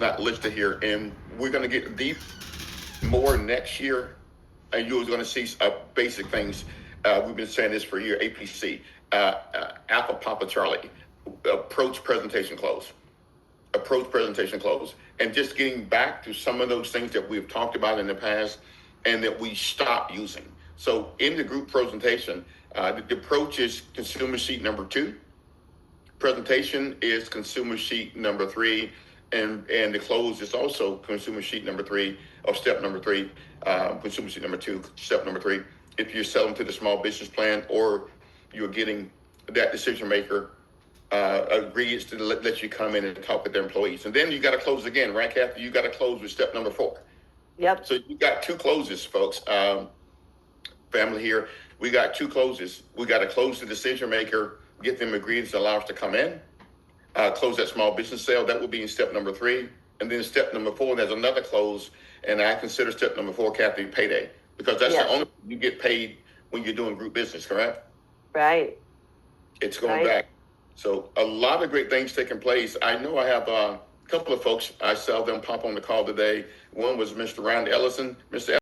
not listed here, and we're going to get deep more next year, and you're going to see basic things. We've been saying this for a year. APC, Alpha Papa Charlie, approach, presentation, close. Approach, presentation, close. And just getting back to some of those things that we've talked about in the past and that we stopped using. So in the group presentation, the approach is consumer sheet number 2. Presentation is consumer sheet number 3. And the close is also consumer sheet number 3, or step number 3, consumer sheet number 2, step number 3. If you're selling to the small business plan, or you're getting that decision maker agrees to let you come in and talk with their employees. And then you got to close again, right, Kathy? You got to close with step number 4. Yep. So you got 2 closes, folks. Family here, we got 2 closes. We got to close the decision maker, get them agreed to allow us to come in, close that small business sale. That will be in step number 3. And then step number 4, there's another close. And I consider step number 4, Kathy, payday, because that's the only you get paid when you're doing group business, correct? Right. It's going back. So a lot of great things taking place. I know I have a couple of folks, I saw them pop on the call today. One was Mr. Ryan Ellison. Mr.